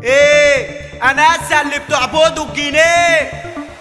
ايه انا اسا اللي بتعبدوا الجنيه.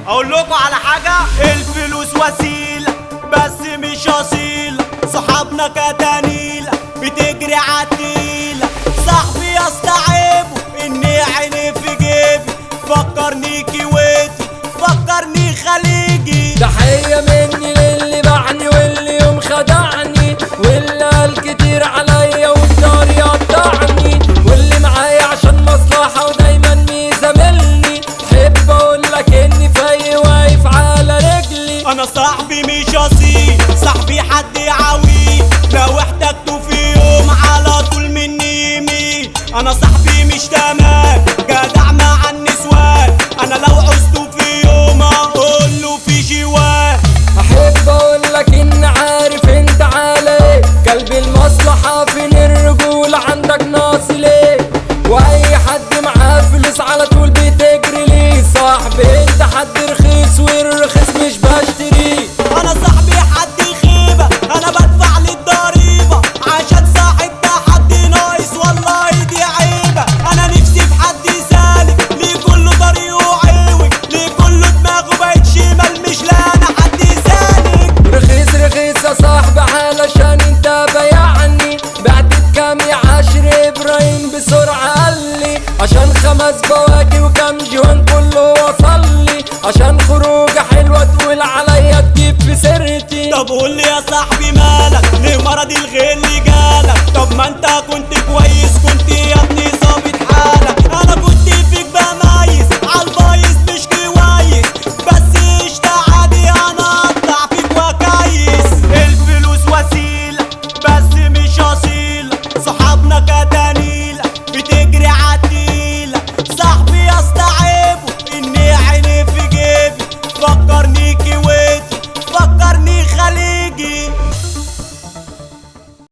اقول لكم على حاجه، الفلوس وسيله بس مش اصيله، صحابنا كتانيله بتجري عالتقيله. صاحبي يستعيبه اني عيني في جيبي، فكرني كويتي فكرني خليجي. تحية مني للي باعني واللي يوم خدعني، واللي قال كتير عليا وفدار يقطعني، واللي معايا عشان مصلحة ودايما ميزاملني. حب اقولك اني فايق واقف على رجلي. انا صاحبي مش اصيل، صاحبي حد يعاويه، لو احتجته في يوم على طول مني يمين. انا صاحبي مش تمام جدع مع النسوان، انا لو عوزته في يوم اقول له في جواه. احب اقولك ان عارف انت علي قلب المصلحة، فين الرجولة عندك ناقص ليه؟ واي حد معاه فلوس على طول بتجري ليه. صاحبي انت حد رخيص والرخيص مش بشتريه. انا صاحبي حد خيبة، انا بدفع للضريبة عشان صاحب ده حد ناقص، والله دي عيبة. انا نفسي في حد سالك ليه كله طريقه عوج، ليه كله دماغه بقت شمال مش لاقي حد سالك. رخيص رخيص يا صاحبي علشان انت بايعني، بعت بكام يا عشر ابراهيم بسرعة قالي، عشان 5 بواكي وكام جوان كله وصلي، عشان خروجة حلوة تقول عليا تجيب في سيرتي. طب قول لي يا صاحبي مالك، ليه مرض الغل جالك؟ طب ما انت